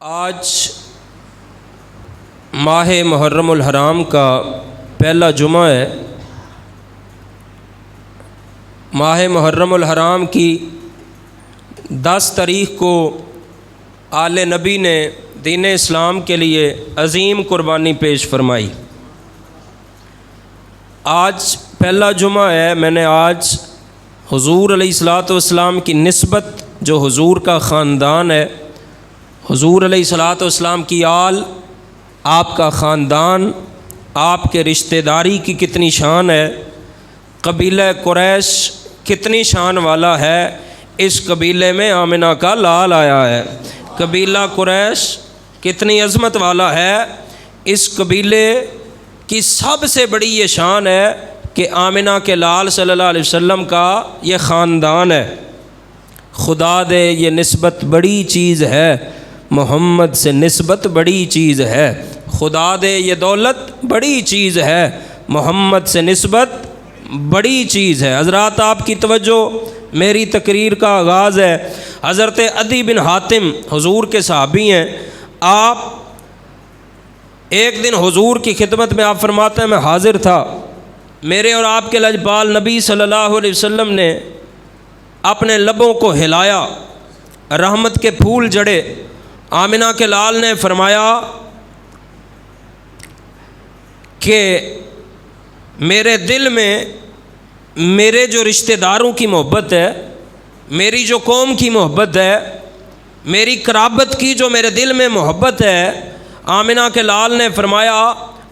आज माह मुहर्रमुल हराम का पहला जुमा है। माह मुहर्रमुल हराम की 10 तारीख़ को आले नबी ने दीन इस्लाम के लिए अज़ीम कुर्बानी पेश फरमाई। आज पहला जुमा है। मैंने आज हुज़ूर अलैहिस्सलातु वस्सलाम की निस्बत, जो हुज़ूर का ख़ानदान है, हुज़ूर अलैहिस्सलातु वस्सलाम की आल, आपका ख़ानदान, आपके रिश्तेदारी की कितनी शान है, कबीला कुरैश कितनी शान वाला है। इस कबीले में आमिना का लाल आया है। कबीला कुरैश कितनी अज़मत वाला है। इस कबीले की सबसे बड़ी ये शान है कि आमिना के लाल सल्लल्लाहु अलैहि वसल्लम का ये ख़ानदान है। खुदा दे ये निस्बत बड़ी चीज़ है, मोहम्मद से निस्बत बड़ी चीज़ है। खुदा दे ये दौलत बड़ी चीज़ है, मोहम्मद से निस्बत बड़ी चीज़ है। हज़रात आपकी तवज्जो, मेरी तकरीर का आगाज़ है। हज़रत अदी बिन हातिम हुज़ूर के सहाबी हैं। आप एक दिन हुज़ूर की खिदमत में आप फरमाते हैं, मैं हाज़िर था। मेरे और आपके लजपाल नबी सल्लल्लाहु अलैहि वसल्लम ने अपने लबों को हिलाया, रहमत के फूल जड़े। आमिना के लाल ने फरमाया कि मेरे दिल में मेरे जो रिश्तेदारों की मोहब्बत है, मेरी जो कौम की मोहब्बत है, मेरी कराबत की जो मेरे दिल में मोहब्बत है, आमिना के लाल ने फरमाया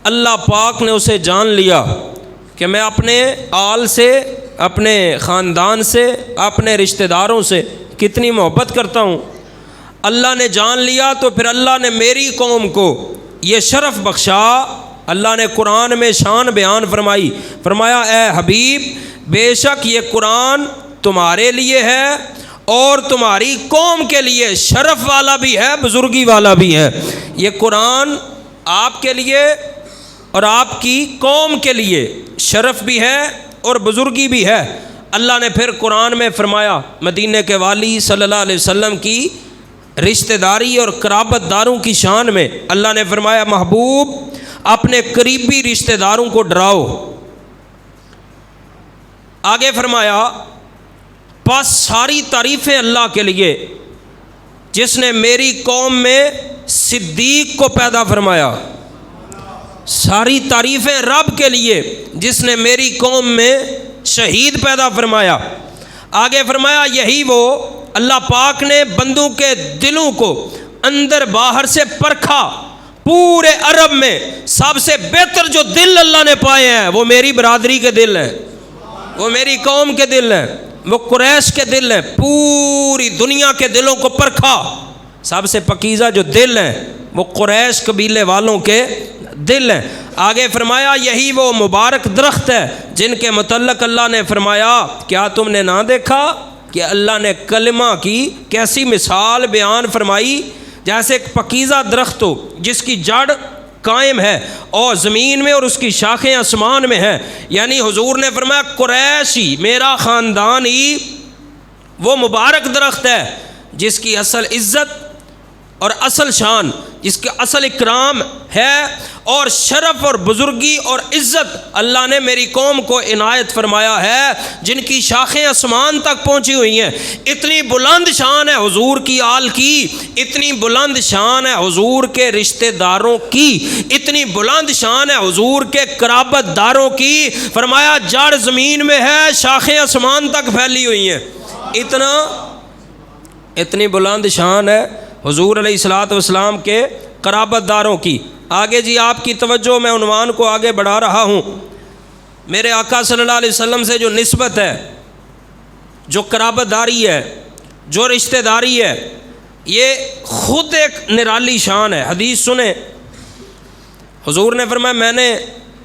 अल्लाह पाक ने उसे जान लिया कि मैं अपने आल से, अपने ख़ानदान से, अपने रिश्तेदारों से कितनी मोहब्बत करता हूँ। अल्लाह ने जान लिया तो फिर अल्लाह ने मेरी कौम को ये शरफ़ बख्शा। अल्लाह ने कुरान में शान बयान फरमाई, फरमाया ए हबीब, बेशक ये कुरान तुम्हारे लिए है और तुम्हारी कौम के लिए शरफ़ वाला भी है, बुज़ुर्गी वाला भी है। ये कुरान आपके लिए और आपकी कौम के लिए शरफ़ भी है और बुज़ुर्गी भी है। अल्लाह ने फिर कुरान में फरमाया मदीने के वाली सल्लल्लाहु अलैहि वसल्लम की रिश्तेदारी और कराबतदारों की शान में अल्लाह ने फरमाया महबूब, अपने करीबी रिश्तेदारों को डराओ। आगे फरमाया बस सारी तारीफ़ें अल्लाह के लिए जिसने मेरी कौम में सिद्दीक को पैदा फरमाया। सारी तारीफ़ें रब के लिए जिसने मेरी कौम में शहीद पैदा फरमाया। आगे फरमाया यही वो अल्लाह पाक ने बंदों के दिलों को अंदर बाहर से परखा। पूरे अरब में सबसे बेहतर जो दिल अल्लाह ने पाए हैं वो मेरी बरादरी के दिल हैं, वो मेरी कौम के दिल हैं, वो कुरैश के दिल हैं। पूरी दुनिया के दिलों को परखा, सबसे पकीज़ा जो दिल हैं वो कुरैश कबीले वालों के दिल हैं। आगे फरमाया यही वो मुबारक दरख्त है जिनके मुतल्लक अल्लाह ने फरमाया क्या तुमने ना देखा कि अल्लाह ने कलमा की कैसी मिसाल बयान फरमाई। जैसे एक पकीज़ा दरख्त हो जिसकी जड़ कायम है और ज़मीन में और उसकी शाखें आसमान में हैं। यानी हुजूर ने फरमाया कुरैश ही, मेरा ख़ानदान ही वो मुबारक दरख्त है जिसकी असल इज़्ज़त और असल शान, जिसका असल इकराम है और शरफ़ और बुज़ुर्गी और इज़्ज़त अल्लाह ने मेरी कौम को इनायत फरमाया है, जिनकी शाखें आसमान तक पहुँची हुई हैं। इतनी बुलंद शान है हुजूर की आल की, इतनी बुलंद शान है हुजूर के रिश्तेदारों की, इतनी बुलंद शान है हुजूर के कराबतदारों की। फरमाया जड़ ज़मीन में है, शाखें आसमान तक फैली हुई हैं। इतनी बुलंद शान है हुजूर अलैहिस्सलातु वस्सलाम के कराबतदारों की। आगे जी आपकी तवज्जो, मैं उन्वान को आगे बढ़ा रहा हूँ। मेरे आका सल्लल्लाहु अलैहि वसल्लम से जो निस्बत है, जो कराबतदारी है, जो रिश्तेदारी है, ये ख़ुद एक निराली शान है। हदीस सुने, हुजूर ने फरमाया मैंने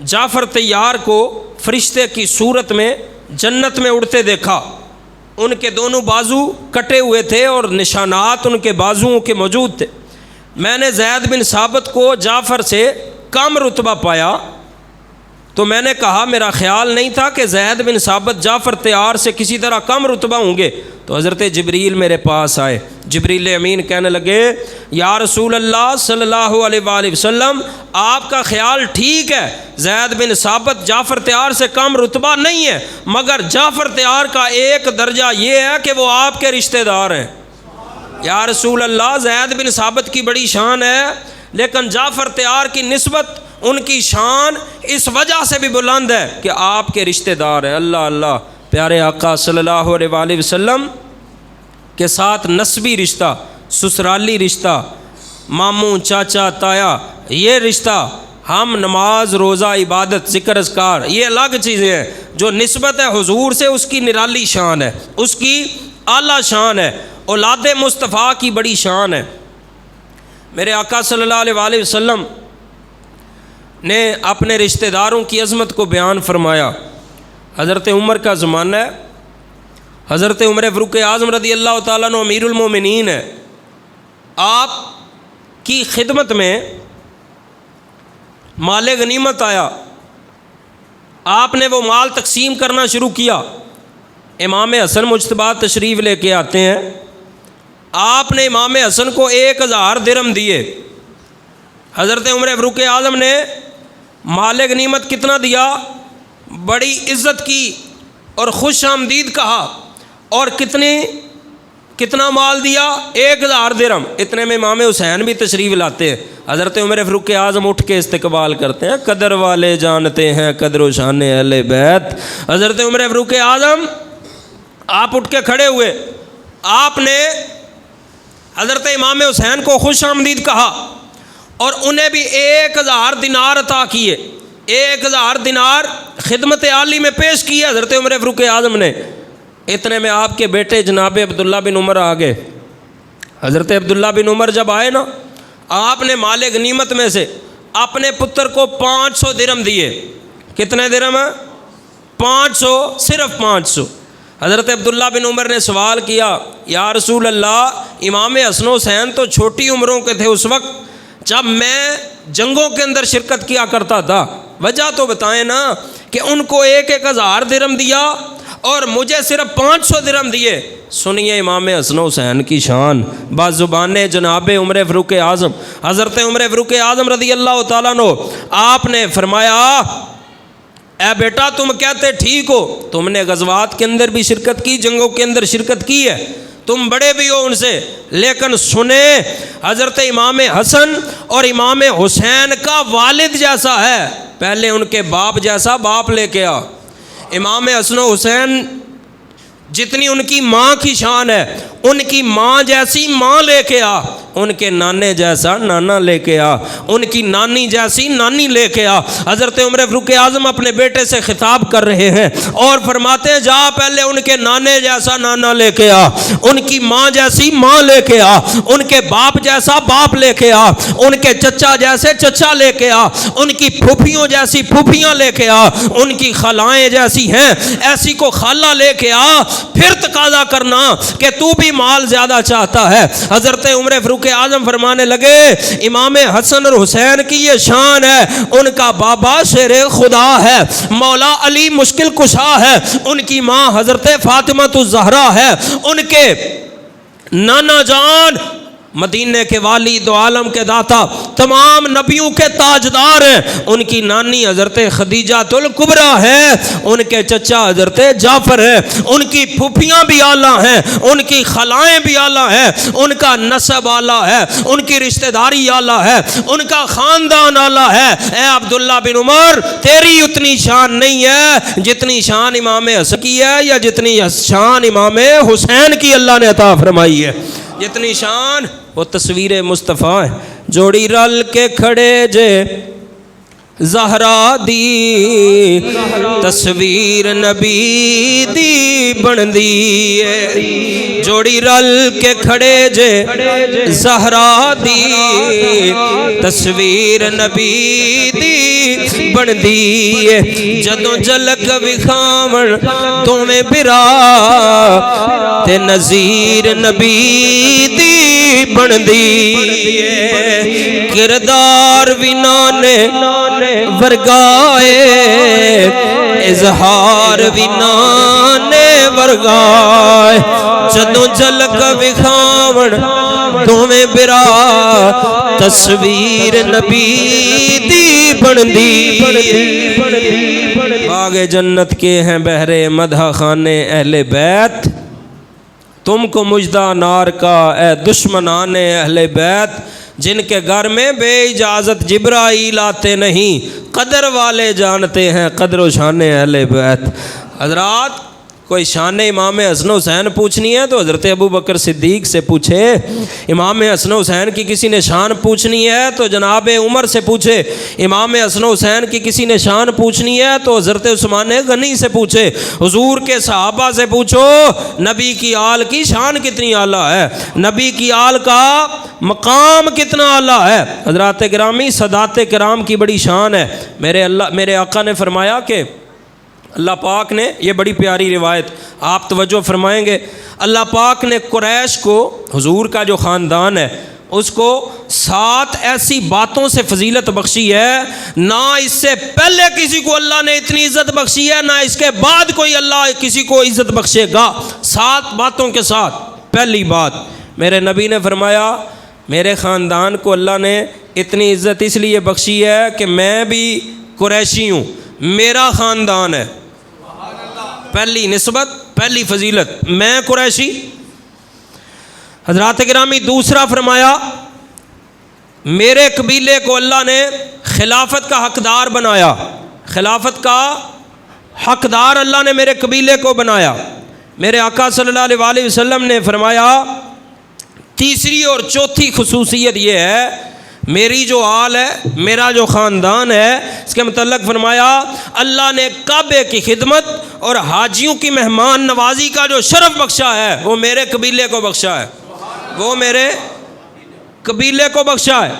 जाफ़र तैयार को फरिश्ते की सूरत में जन्नत में उड़ते देखा। उनके दोनों बाजू कटे हुए थे और निशानात उनके बाजुओं के मौजूद थे। मैंने ज़ैद बिन साबित को जाफ़र से कम रुतबा पाया तो मैंने कहा मेरा ख्याल नहीं था कि ज़ैद बिन साबित जाफ़र तैयार से किसी तरह कम रुतबा होंगे। तो हज़रत जिब्रील मेरे पास आए। जिब्रील अमीन कहने लगे, या रसूल अल्लाह सल्लल्लाहु अलैहि वसल्लम, आपका ख्याल ठीक है, ज़ैद बिन साबित जाफ़र तैयार से कम रुतबा नहीं है, मगर जाफ़र तैयार का एक दर्जा ये है कि वो आपके रिश्तेदार हैं। या रसूल अल्लाह, ज़ैद बिन साबित की बड़ी शान है, लेकिन जाफ़र तैयार की निस्बत, उनकी शान इस वजह से भी बुलंद है कि आपके रिश्तेदार हैं। अल्लाह अल्लाह, प्यारे आका सल्लल्लाहु अलैहि वसल्लम के साथ नस्बी रिश्ता, ससुराली रिश्ता, मामू चाचा ताया, ये रिश्ता, हम नमाज रोज़ा इबादत ज़िक्र अज़कार, ये अलग चीज़ें हैं। जो निस्बत है हुजूर से, उसकी निराली शान है, उसकी आला शान है, औलाद मुस्तफ़ा की बड़ी शान है। मेरे आका सल्लल्लाहु अलैहि वसल्लम ने अपने रिश्तेदारों की अज़मत को बयान फरमाया। हज़रत उमर का ज़माना है, हज़रत उमर फ़ारूक आज़म रज़ी अल्लाह ताला अन्हु अमीरुल मोमिनीन है। आप की खिदमत में माल गनीमत आया, आपने वो माल तकसीम करना शुरू किया। इमाम हसन मुज्तबा तशरीफ़ लेके आते हैं, आपने इमाम हसन को 1000 दिरहम दिए। हज़रत उमर फ़ारूक आज़म ने माल गनीमत कितना दिया, बड़ी इज़्ज़त की और खुश आमदीद कहा, और कितना माल दिया, 1000 दिरहम। इतने में इमाम हुसैन भी तशरीफ़ लाते हैं। हज़रत उमर फ़ारूक आज़म उठ के इस्तकबाल करते हैं, कदर वाले जानते हैं कदर व शान अहले बैत। हज़रत उमर फ़ारूक आज़म आप उठ के खड़े हुए, आपने हज़रत इमाम हुसैन को खुश आमदीद कहा और उन्हें भी 1000 दिनार अता किए। 1000 दिनार खिदमत आली में पेश किए हज़रत उमर फ़ारूक आज़म ने। इतने में आपके बेटे जनाब अब्दुल्ला बिन उमर आ गए। हज़रत अब्दुल्ला बिन उमर जब आए ना, आपने माल गनीमत में से अपने पुत्र को 500 दिरहम दिए। कितने दिरहम है? 500, सिर्फ 500। हज़रत अब्दुल्ला बिन उमर ने सवाल किया, या रसूल अल्लाह, इमाम हसन हुसैन तो छोटी उम्रों के थे उस वक्त जब मैं जंगों के अंदर शिरकत किया करता था, वजह तो बताएं ना कि उनको 1000 दिरहम दिया और मुझे सिर्फ 500 दिरहम दिए। सुनिए इमाम हसन हुसैन की शान बाज़ुबान जनाब उमर फ़ारूक आज़म। हज़रत उमर फ़ारूक आज़म रज़ी अल्लाह ताला अन्हु, आपने फरमाया, ए बेटा तुम कहते ठीक हो, तुमने गज़वात के अंदर भी शिरकत की, जंगों के अंदर शिरकत की है, तुम बड़े भी हो उनसे, लेकिन सुने हज़रत इमाम हसन और इमाम हुसैन का वालिद जैसा है, पहले उनके बाप जैसा बाप लेके आ। इमाम हसन हुसैन जितनी उनकी माँ की शान है, उनकी माँ जैसी माँ लेके आ, उनके नाने जैसा नाना लेके आ, उनकी नानी जैसी नानी लेके आ। हज़रत उमर फ़ारूक आज़म अपने बेटे से खिताब कर रहे हैं और फरमाते हैं, जा पहले उनके नाने जैसा नाना लेके आ, उनकी माँ जैसी माँ लेके आ, उनके बाप जैसा बाप लेके आ, उनके चचा जैसे चचा लेके आ, उनकी फूफियों जैसी फूफियाँ लेके आ, उनकी खलाएँ जैसी हैं ऐसी को खाला लेके आ, फिर तकाजा करना कि तू भी माल ज़्यादा चाहता है। हज़रत उमर फ़ारूक आज़म फरमाने लगे, इमाम हसन और हुसैन की ये शान है, उनका बाबा शेर खुदा है, मौला अली मुश्किल कुशा है, उनकी माँ हज़रत फ़ातिमा तो ज़हरा है, उनके नाना जान मदीने के वाली दो आलम के दाता तमाम नबियों के ताजदार हैं, उनकी नानी हज़रत खदीजा तुल कुबरा है, उनके चचा हज़रत जाफ़र है, उनकी फूफियाँ भी आला हैं, उनकी खलाएँ भी आला हैं, उनका नस्ब आला है, उनकी रिश्तेदारी आला है, उनका ख़ानदान आला है। ए अब्दुल्ला बिन उमर, तेरी उतनी शान नहीं है जितनी शान इमाम हसन की है, या जितनी शान इमाम हुसैन की अल्लाह ने अता फरमाई है। जितनी शान वो तस्वीर मुस्तफ़ा है। जोड़ी रल के खड़े जे ज़हरा दी, तस्वीर नबी दी बनदी है। जोड़ी रल के खड़े जे ज़हरा दी, तस्वीर नबी दी बनदी है। जदों झलक विखावन दोवें बिरा ते नज़ीर नबी दी बनदी है। किरदार भी नाने वर्गाए, इजहार भी नाने वर्गाए जदों झलक विखावण दोवें बिरा तस्वीर नबी दी बनदी बागे जन्नत के हैं बहरे मदह खाने अहले बैत तुमको मुजदा नार का ए दुश्मनाने अहले बैत जिनके घर में बेइजाज़त जिब्राईल आते नहीं कदर वाले जानते हैं कदर व शान अहले बैत। हजरात कोई शान इमाम हसन हुसैन पूछनी है तो हज़रत अबू बकर सिद्दीक़ से पूछे, इमाम हसन हुसैन की किसी ने शान पूछनी है तो जनाब उमर से पूछे, इमाम हसन हुसैन की किसी ने शान पूछनी है तो हज़रत उस्मान गनी से पूछे, हुजूर के सहाबा से पूछो नबी की आल की शान कितनी आला है, नबी की आल का मकाम कितना आला है। हज़रात गिरामी सदात किराम की बड़ी शान है। मेरे आका ने फरमाया कि अल्लाह पाक ने, ये बड़ी प्यारी रिवायत आप तवज्जो फरमाएंगे, अल्लाह पाक ने कुरैश को, हुजूर का जो ख़ानदान है उसको 7 ऐसी बातों से फजीलत बख्शी है, ना इससे पहले किसी को अल्लाह ने इतनी इज़्ज़त बख्शी है, ना इसके बाद कोई अल्लाह किसी को इज़्ज़त बख्शेगा। 7 बातों के साथ पहली बात मेरे नबी ने फरमाया मेरे ख़ानदान को अल्लाह ने इतनी इज़्ज़त इसलिए बख्शी है कि मैं भी कुरैशी हूँ, मेरा ख़ानदान है। पहली निस्बत, पहली फजीलत, मैं कुरैशी। हज़रात गिरामी दूसरा फरमाया मेरे कबीले को अल्लाह ने खिलाफत का हकदार बनाया, खिलाफत का हकदार अल्लाह ने मेरे कबीले को बनाया। मेरे आका सल्लल्लाहु अलैहि वसल्लम ने फरमाया तीसरी और चौथी खुसूसियत ये है मेरी जो आल है, मेरा जो ख़ानदान है, इसके मतलब फरमाया अल्लाह ने काबे की खिदमत और हाजियों की मेहमान नवाजी का जो शरफ बख्शा है वो मेरे कबीले को बख्शा है, वो मेरे कबीले को बख्शा है।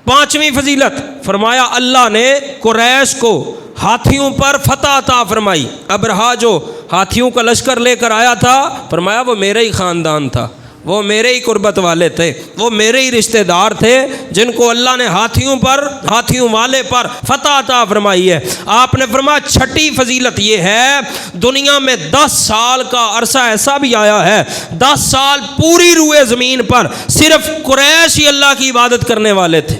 5वीं फजीलत फरमाया अल्लाह ने कुरैश को हाथियों पर फतह अता फरमाई। अबरहा जो हाथियों का लश्कर लेकर आया था फरमाया वो मेरा ही ख़ानदान था, वो मेरे ही कुर्बत वाले थे, वो मेरे ही रिश्तेदार थे जिनको अल्लाह ने हाथियों वाले पर फतह अता फरमाई है। आपने फरमाया छठी फजीलत ये है दुनिया में 10 साल का अरसा ऐसा भी आया है, 10 साल पूरी रुए ज़मीन पर सिर्फ कुरैश ही अल्लाह की इबादत करने वाले थे।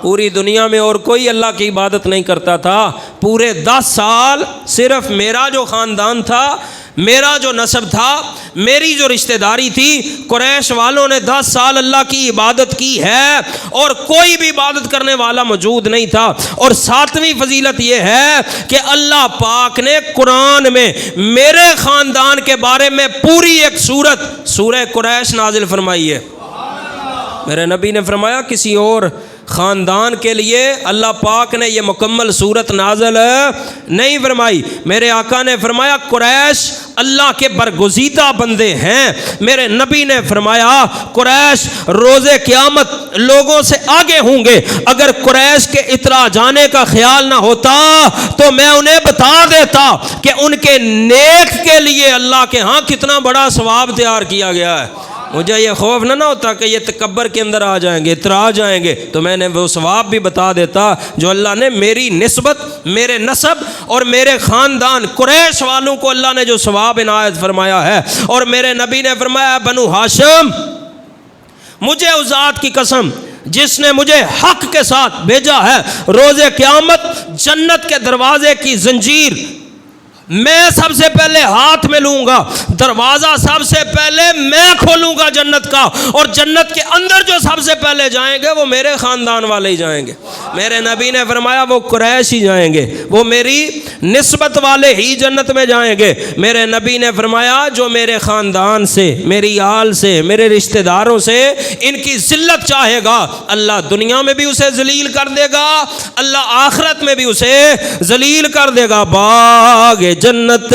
पूरी दुनिया में और कोई अल्लाह की इबादत नहीं करता था। पूरे 10 साल सिर्फ मेरा जो ख़ानदान था, मेरा जो नस्ब था, मेरी जो रिश्तेदारी थी, कुरैश वालों ने 10 साल अल्लाह की इबादत की है और कोई भी इबादत करने वाला मौजूद नहीं था। और 7वीं फजीलत यह है कि अल्लाह पाक ने कुरान में मेरे ख़ानदान के बारे में पूरी एक सूरत सूरह कुरैश नाजिल फरमाई है। मेरे नबी ने फरमाया किसी और ख़ानदान के लिए अल्लाह पाक ने यह मुकम्मल सूरत नाज़िल नहीं फरमाई। मेरे आका ने फरमाया कुरैश अल्लाह के बरगुज़ीदा बंदे हैं। मेरे नबी ने फरमाया कुरैश रोज़े क़यामत लोगों से आगे होंगे। अगर कुरैश के इतरा जाने का ख्याल ना होता तो मैं उन्हें बता देता कि उनके नेक के लिए अल्लाह के यहाँ कितना बड़ा सवाब तैयार किया गया है। मुझे ये खौफ ना होता कि ये तकब्बर के अंदर आ जाएंगे, इतरा जाएंगे, तो मैंने वो सवाब भी बता देता जो अल्लाह ने मेरी निस्बत, मेरे नसब और मेरे ख़ानदान कुरैश वालों को अल्लाह ने जो सवाब इनायत फरमाया है। और मेरे नबी ने फरमाया बनु हाशिम मुझे उस ज़ात की कसम जिसने मुझे हक के साथ भेजा है, रोज़े क़यामत जन्नत के दरवाजे की जंजीर मैं सबसे पहले हाथ में लूँगा, दरवाज़ा सबसे पहले मैं खोलूँगा जन्नत का, और जन्नत के अंदर जो सबसे पहले जाएंगे वो मेरे ख़ानदान वाले ही जाएंगे। मेरे नबी ने फरमाया वो कुरैश ही जाएंगे, वो मेरी निस्बत वाले ही जन्नत में जाएंगे। मेरे नबी ने फरमाया जो मेरे ख़ानदान से, मेरी आल से, मेरे रिश्तेदारों से इनकी ज़िल्लत चाहेगा अल्लाह दुनिया में भी उसे जलील कर देगा, अल्लाह आखिरत में भी उसे जलील कर देगा। बाग जन्नत